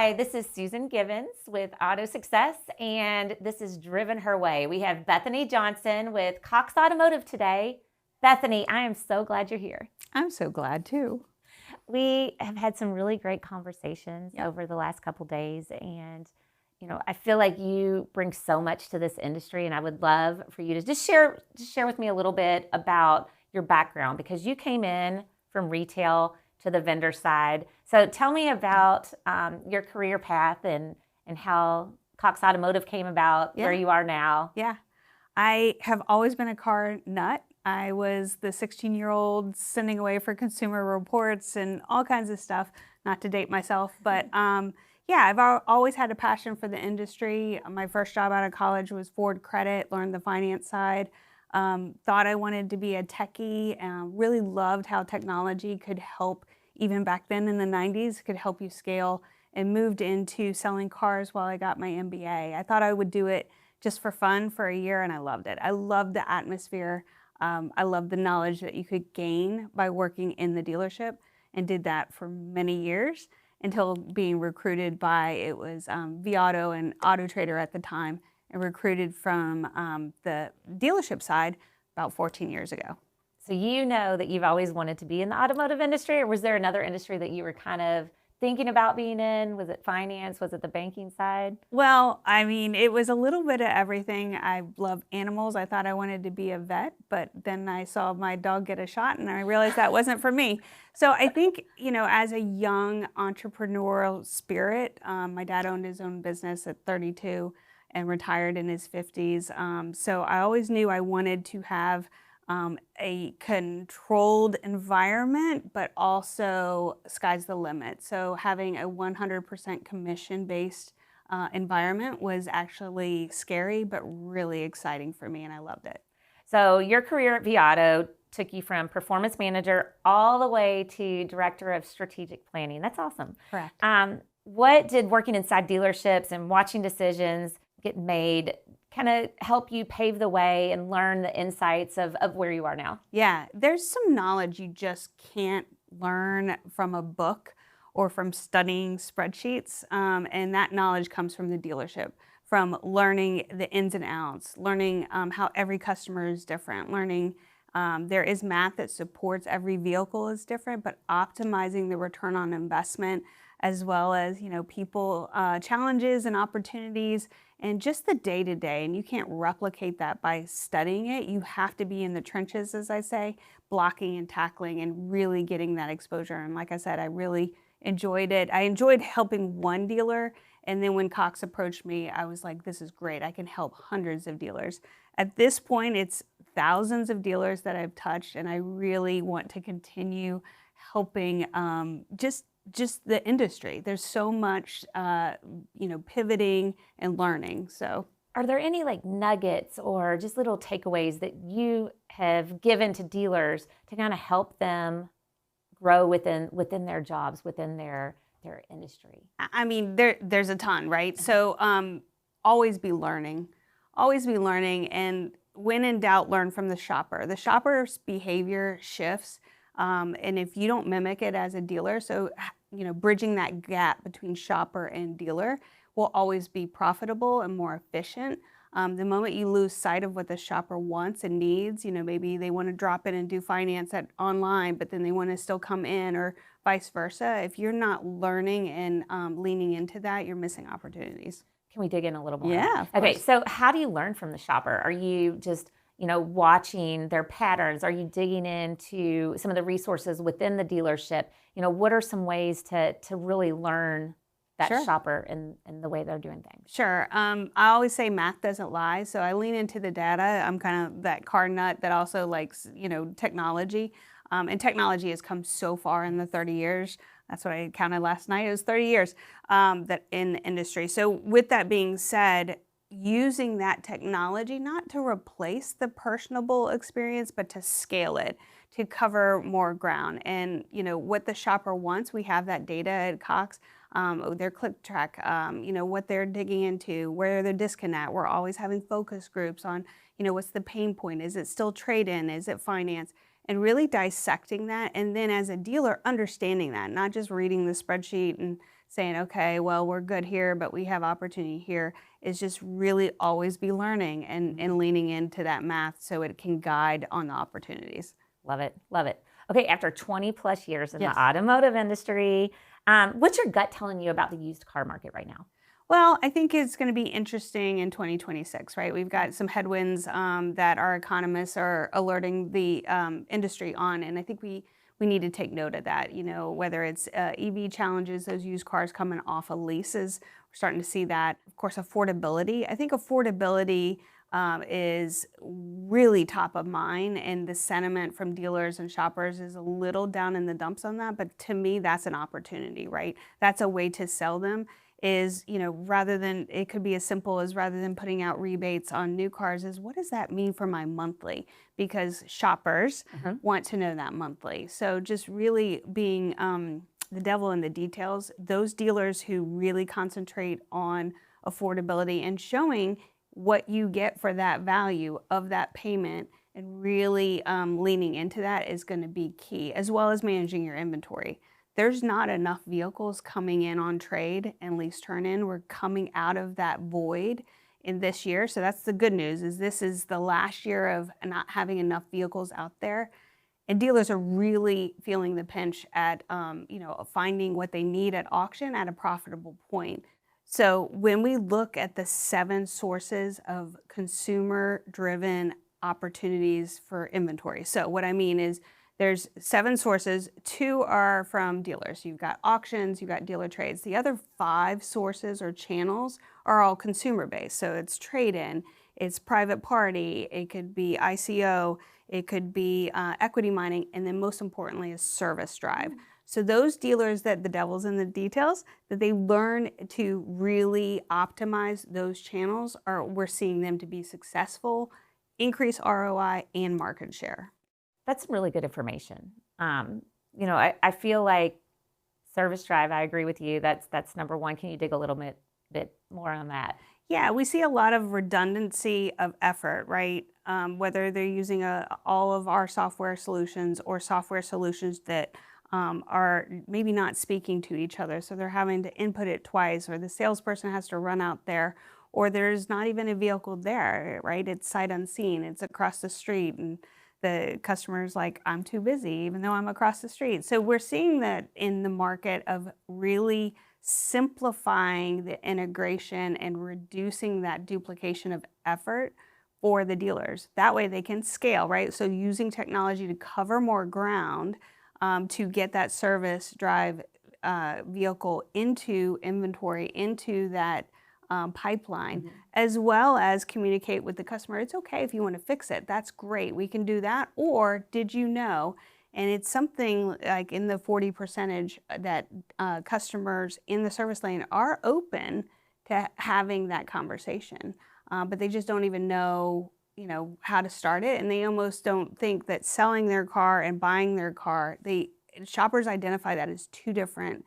Hi, this is Susan Givens with AutoSuccess, and this is Driven Her Way. We have Bethany Johnson with Cox Automotive today. Bethany, I am so glad you're here. I'm so glad too. We have had some really great conversations over the last couple days, and I feel like you bring so much to this industry, and I would love for you to just share with me a little bit about your background, because you came in from retail to the vendor side. So tell me about your career path and how Cox Automotive came about, where you are now. Yeah, I have always been a car nut. I was the 16-year-old sending away for consumer reports and all kinds of stuff, not to date myself, but yeah, I've always had a passion for the industry. My first job out of college was Ford Credit, learned the finance side. Thought I wanted to be a techie, really loved how technology could help, even back then in the 90s, could help you scale, and moved into selling cars while I got my MBA. I thought I would do it just for fun for a year, and I loved it. I loved the atmosphere. I loved the knowledge that you could gain by working in the dealership, and did that for many years until being recruited by, it was Auto and Auto Trader at the time, and recruited from the dealership side about 14 years ago. So you know that you've always wanted to be in the automotive industry, or was there another industry that you were kind of thinking about being in? Was it finance? Was it the banking side? Well, I mean, it was a little bit of everything. I love animals. I thought I wanted to be a vet, but then I saw my dog get a shot and I realized that wasn't for me. So I think, as a young entrepreneurial spirit, my dad owned his own business at 32 and retired in his 50s. So I always knew I wanted to have a controlled environment, but also sky's the limit. So having a 100% commission-based environment was actually scary, but really exciting for me, and I loved it. So your career at Auto took you from performance manager all the way to director of strategic planning. That's awesome. Correct. What did working inside dealerships and watching decisions get made kind of help you pave the way and learn the insights of where you are now? Yeah, there's some knowledge you just can't learn from a book or from studying spreadsheets, and that knowledge comes from the dealership, from learning the ins and outs, learning how every customer is different, learning there is math that supports every vehicle is different, but optimizing the return on investment, as well as people challenges and opportunities, and just the day-to-day. And you can't replicate that by studying it. You have to be in the trenches, as I say, blocking and tackling and really getting that exposure. And like I said, I really enjoyed it. I enjoyed helping one dealer, and then when Cox approached me, I was like, this is great. I can help hundreds of dealers. At this point, it's thousands of dealers that I've touched, and I really want to continue helping just the industry. There's so much, pivoting and learning. So, are there any nuggets or just little takeaways that you have given to dealers to kind of help them grow within their jobs, within their industry? I mean, there's a ton, right? So, always be learning, and when in doubt, learn from the shopper. The shopper's behavior shifts. And if you don't mimic it as a dealer, so bridging that gap between shopper and dealer will always be profitable and more efficient. The moment you lose sight of what the shopper wants and needs, maybe they want to drop in and do finance online, but then they want to still come in, or vice versa. If you're not learning and leaning into that, you're missing opportunities. Can we dig in a little more? Yeah, of okay, course. So how do you learn from the shopper? Are you just watching their patterns? Are you digging into some of the resources within the dealership? What are some ways to really learn that shopper and the way they're doing things? Sure. I always say math doesn't lie, so I lean into the data. I'm kind of that car nut that also likes, technology. And technology has come so far in the 30 years. That's what I counted last night. It was 30 years that in the industry. So with that being said, using that technology not to replace the personable experience, but to scale it, to cover more ground. And what the shopper wants, we have that data at Cox, their click track, what they're digging into, where they're disconnect. We're always having focus groups on, what's the pain point? Is it still trade-in? Is it finance? And really dissecting that. And then as a dealer, understanding that, not just reading the spreadsheet and saying, okay, well, we're good here, but we have opportunity here, is just really always be learning and leaning into that math so it can guide on the opportunities. Love it. Love it. Okay, after 20 plus years in Yes. the automotive industry, what's your gut telling you about the used car market right now? Well, I think it's going to be interesting in 2026, right? We've got some headwinds that our economists are alerting the industry on, and I think we need to take note of that. You know, whether it's EV challenges, those used cars coming off of leases, we're starting to see that. Of course, affordability. I think affordability is really top of mind, and the sentiment from dealers and shoppers is a little down in the dumps on that. But to me, that's an opportunity, right? That's a way to sell them is, you know, rather than, it could be as simple as rather than putting out rebates on new cars is what does that mean for my monthly? Because shoppers want to know that monthly. So just really being the devil in the details, those dealers who really concentrate on affordability and showing what you get for that value of that payment and really leaning into that is going to be key, as well as managing your inventory. There's not enough vehicles coming in on trade and lease turn-in. We're coming out of that void in this year. So that's the good news, is this is the last year of not having enough vehicles out there. And dealers are really feeling the pinch at you know, finding what they need at auction at a profitable point. So when we look at the 7 sources of consumer-driven opportunities for inventory. So what I mean is there's 7 sources, 2 are from dealers. You've got auctions, you've got dealer trades. The other 5 sources or channels are all consumer-based. So it's trade-in, it's private party, it could be ICO, it could be equity mining, and then most importantly is service drive. So those dealers that the devil's in the details, that they learn to really optimize those channels, we're seeing them to be successful, increase ROI and market share. That's some really good information. You know, I feel like service drive, I agree with you. That's number one. Can you dig a little bit more on that? Yeah, we see a lot of redundancy of effort, right? Whether they're using all of our software solutions or software solutions that are maybe not speaking to each other. So they're having to input it twice, or the salesperson has to run out there, or there's not even a vehicle there, right? It's sight unseen, it's across the street, and the customer's like, I'm too busy, even though I'm across the street. So we're seeing that in the market of really simplifying the integration and reducing that duplication of effort for the dealers. That way they can scale, right? So using technology to cover more ground to get that service drive vehicle into inventory, into that pipeline, as well as communicate with the customer. It's okay if you want to fix it. That's great. We can do that. Or did you know? And it's something like in the 40% that customers in the service lane are open to having that conversation, but they just don't even know, you know, how to start it, and they almost don't think that selling their car and buying their car, shoppers identify that as 2 different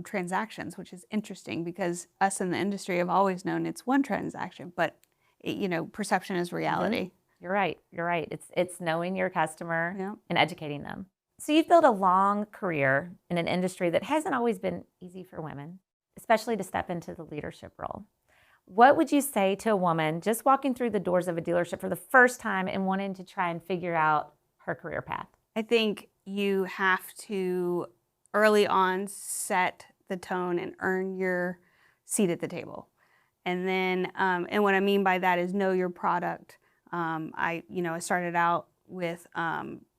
transactions, which is interesting because us in the industry have always known it's 1 transaction, but you know, perception is reality. You're right. You're right. It's knowing your customer Yep. and educating them. So you've built a long career in an industry that hasn't always been easy for women, especially to step into the leadership role. What would you say to a woman just walking through the doors of a dealership for the first time and wanting to try and figure out her career path? I think you have to early on set the tone and earn your seat at the table. And then, and what I mean by that is know your product. I started out with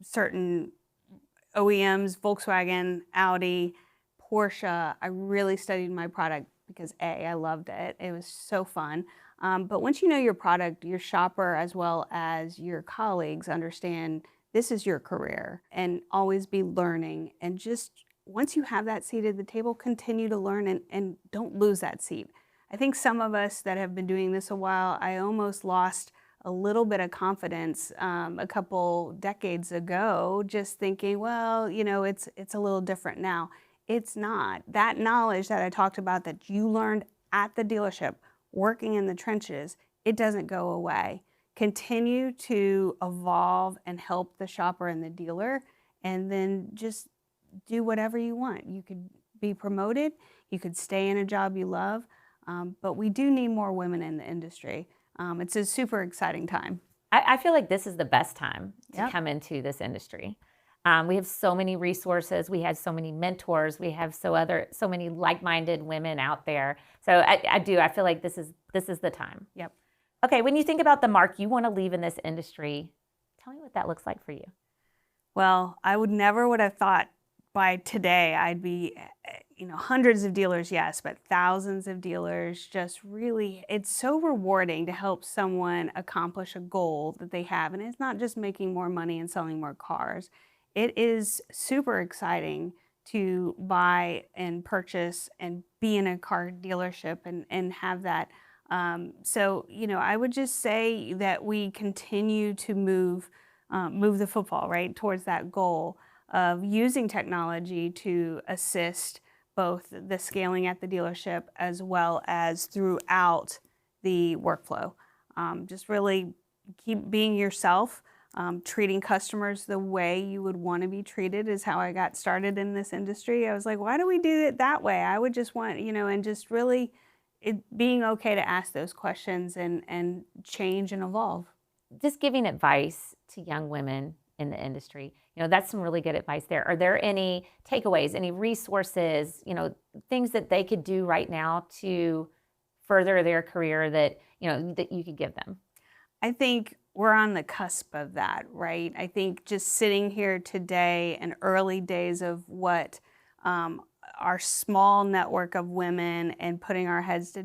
certain OEMs, Volkswagen, Audi, Porsche. I really studied my product because I loved it. It was so fun. But once you know your product, your shopper as well as your colleagues understand this is your career, and always be learning. And just once you have that seat at the table, continue to learn and don't lose that seat. I think some of us that have been doing this a while, I almost lost a little bit of confidence a couple decades ago, just thinking, well, you know, it's a little different now. It's not. That knowledge that I talked about that you learned at the dealership, working in the trenches, it doesn't go away. Continue to evolve and help the shopper and the dealer, and then just do whatever you want. You could be promoted. You could stay in a job you love. But we do need more women in the industry. It's a super exciting time. I feel like this is the best time to Yep. come into this industry. We have so many resources. We have so many mentors. We have so many like-minded women out there. So I feel like this is the time. Yep. Okay, when you think about the mark you want to leave in this industry, tell me what that looks like for you. Well, I would have thought by today I'd be, hundreds of dealers, yes, but thousands of dealers. Just really, it's so rewarding to help someone accomplish a goal that they have. And it's not just making more money and selling more cars. It is super exciting to buy and purchase and be in a car dealership and have that. So, I would just say that we continue to move the football right towards that goal of using technology to assist both the scaling at the dealership as well as throughout the workflow. Just really keep being yourself. Treating customers the way you would want to be treated is how I got started in this industry. I was like, why do we do it that way? I would just want, and just really being okay to ask those questions and change and evolve. Just giving advice to young women in the industry, that's some really good advice there. Are there any takeaways, any resources, things that they could do right now to further their career that, that you could give them? I think we're on the cusp of that, right? I think just sitting here today and early days of what our small network of women and putting our heads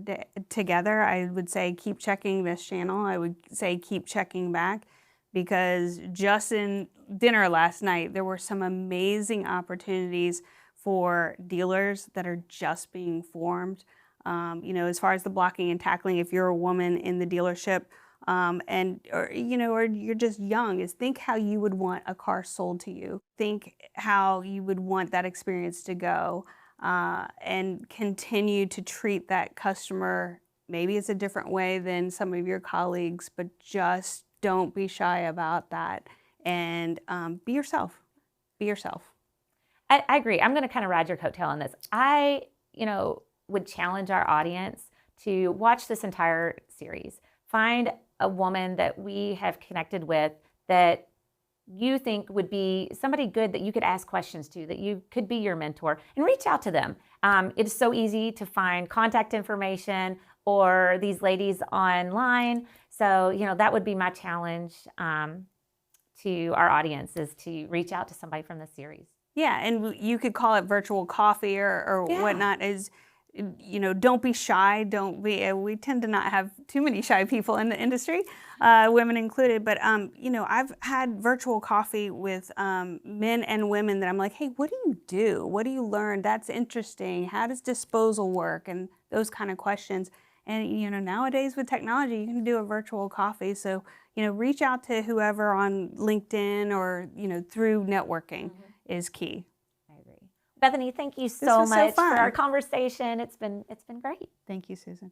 together, I would say keep checking this channel. I would say keep checking back, because just in dinner last night, there were some amazing opportunities for dealers that are just being formed. As far as the blocking and tackling, if you're a woman in the dealership, or you're just young, is think how you would want a car sold to you. Think how you would want that experience to go, and continue to treat that customer. Maybe it's a different way than some of your colleagues, but just don't be shy about that, and be yourself. Be yourself. I agree. I'm going to kind of ride your coattail on this. I, would challenge our audience to watch this entire series. Find a woman that we have connected with that you think would be somebody good that you could ask questions to, that you could be your mentor, and reach out to them. It is so easy to find contact information or these ladies online. So, that would be my challenge to our audience, is to reach out to somebody from the series. Yeah, and you could call it virtual coffee or whatnot. Is don't be shy. Don't be. We tend to not have too many shy people in the industry, women included. But I've had virtual coffee with men and women that I'm like, hey, what do you do? What do you learn? That's interesting. How does disposal work? And those kind of questions. And nowadays with technology, you can do a virtual coffee. So reach out to whoever on LinkedIn or through networking is key. I agree. Bethany, thank you so much for fun. our conversation. It's been great. Thank you, Susan.